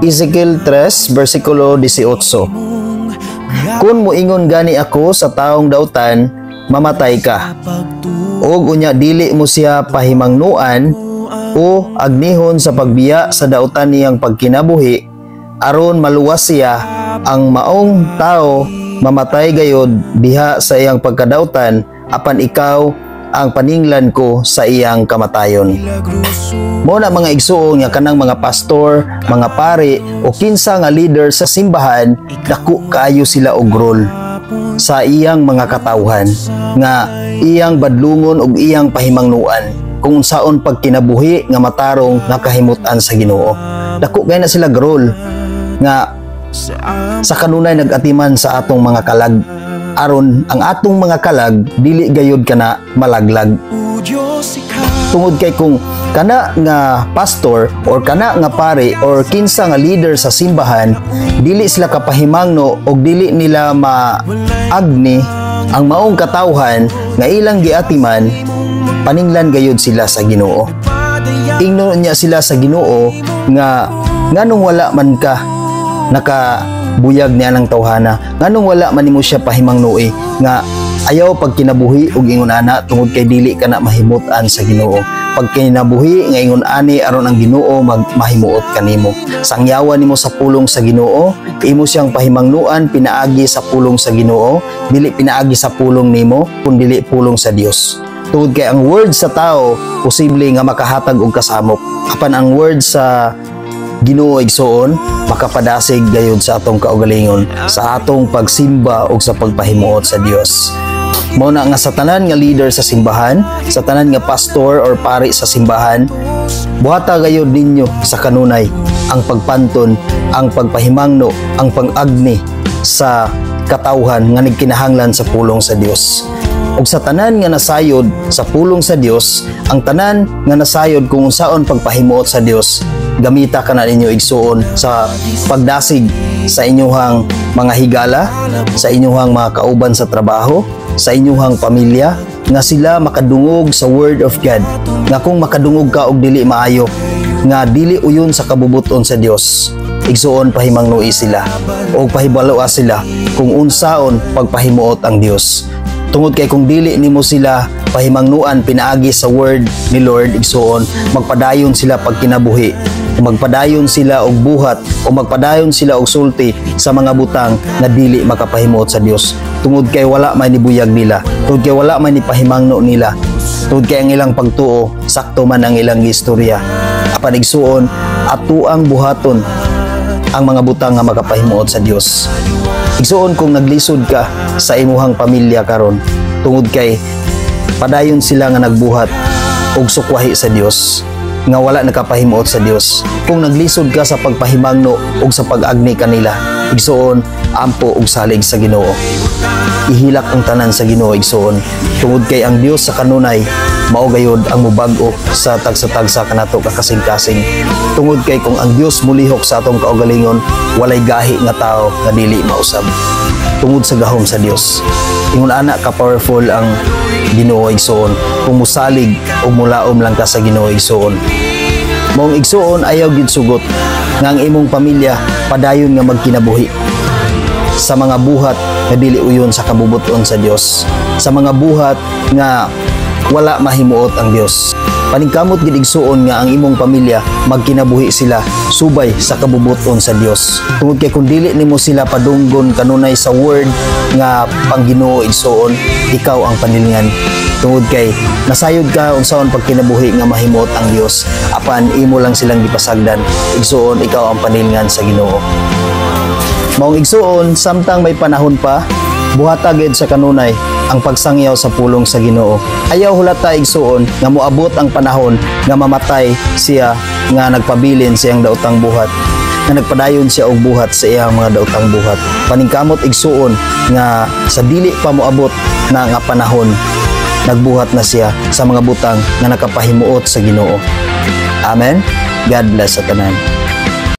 Ezekiel 3 versikulo 18. Kung muingon gani ako sa taong dautan, mamatay ka. Og unya dili mo siya pahimangnuan o agnihon sa pagbiya sa dautan niyang pagkinabuhi, aron maluwas siya ang maong tao mamatay gayod diha sa iyang pagkadautan, apan ikaw ang paninglan ko sa iyang kamatayon. Muna mga igsuon nga kanang mga pastor, mga pari o kinsa nga leader sa simbahan, dako kaayo sila og role sa iyang mga katawhan nga iyang badlungon og iyang pahimangnuan kung unsaon pagkinabuhi nga matarong nga kahimutan sa Ginoo. Dako kay na sila role nga sa kanunay nagatiman sa atong mga kalag, aron ang atong mga kalag dili gayud kana malaglag. Tungod kay kung kana nga pastor or kana nga pare or kinsa nga leader sa simbahan dili sila kapahimangno og dili nila maagni ang maong katawhan nga ilang giatiman, paninglan gayud sila sa Ginoo. Ingnon niya sila sa Ginoo nga nganong wala man ka nakabuyag niya ng tawhana, nganong wala man nimo siya pahimangnuoy nga ayaw pag kinabuhi og ingon ana tungod kay dili kana mahimutan sa Ginoo. Pag kinabuhi nga ingon ani aron ang Ginoo mahimuot kanimo. Sangyawan nimo sa pulong sa Ginoo, imo siyang pahimangnuan pinaagi sa pulong sa Ginoo, dili pinaagi sa pulong nimo kun dili pulong sa Dios. Tungod kay ang word sa tao posible nga makahatag og kasamok, apan ang word sa Ginoo igsoon makapadasig gayud sa atong kaugalingon, sa atong pagsimba o sa pagpahimuot sa Dios. Mao na nga sa tanan nga leader sa simbahan, sa tanan nga pastor or pari sa simbahan, buhata gayud ninyo sa kanunay ang pagpanton, ang pagpahimangno, ang pag-agni sa katawhan nga nagkinahanglan sa pulong sa Dios. Og sa tanan nga nasayod sa pulong sa Dios, ang tanan nga nasayod kung unsaon pagpahimuot sa Dios, gamita ka na ninyo igsuon sa pagdasig sa inyuhang mga higala, sa inyuhang mga kauban sa trabaho, sa inyuhang pamilya, nga sila makadungog sa Word of God, nga kung makadungog ka og dili maayo, nga dili uyon sa kabubuton sa Dios, igsuon pahimangnuoy sila o pahibaloa sila kung unsaon pagpahimuot ang Dios. Tungod kay kung dili nimo sila pahimangnuan pinaagi sa word ni Lord igsuon, magpadayon sila pag kinabuhi, magpadayon sila og buhat o magpadayon sila og sulti sa mga butang na dili makapahimuot sa Dios. Tungod kay wala may nibuyag nila, tungod kay wala may nipahimangno nila, tungod kay ang ilang pagtuo sakto man ang ilang istorya. Apan igsuon atuang buhaton ang mga butang nga makapahimuot sa Dios. Igsuon kung naglisod ka sa imuhang pamilya karon, tungod kay padayon sila nga nagbuhat og sukwahi sa Dios, nga wala nakapahimuot sa Dios. Kung naglisod ka sa pagpahimangno og sa pag-agni kanila, igsuon ampo og salig sa Ginoo. Ihilak ang tanan sa Ginoo igsuon, tungod kay ang Dios sa kanunay mao gayud ang mubag-o sa tagsa-tagsa kanato kakasing-kasing. Tungod kay kung ang Dios mulihok sa atong kaugalingon, walay gahi nga tao nga dili mausab. Tungod sa gahom sa Dios, ingon ana ka powerful ang Ginoo igsuon kung musalig o mulaom lang ka sa Ginoo igsuon. Maong igsuon ayaw gid sugot nga ang imong pamilya padayon nga magkinabuhi sa mga buhat nga dili uyon sa kabubuton sa Dios, sa mga buhat nga wala mahimuot ang Dios. Paningkamot gid igsuon nga ang imong pamilya magkinabuhi sila subay sa kabubuton sa Dios. Tungod kay kung dili nimo sila padunggon kanunay sa word nga pangginoo igsuon, ikaw ang panilingan. Tungod kay nasayod ka unsaon pagkinabuhi nga mahimuot ang Dios, apan imo lang silang gipasagdan, igsuon ikaw ang panilingan sa Ginoo. Maong igsuon samtang may panahon pa, buhata gid sa kanunay ang pagsangyaw sa pulong sa Ginoo. Ayaw hulata igsuon nga moabot ang panahon nga mamatay siya nga nagpabilin siyang daotang buhat, nga nagpadayon siya og buhat sa iyang mga daotang buhat. Paningkamot igsuon nga sa dili pa moabot na nga panahon, nagbuhat na siya sa mga butang nga nakapahimuot sa Ginoo. Amen. God bless sa tanan.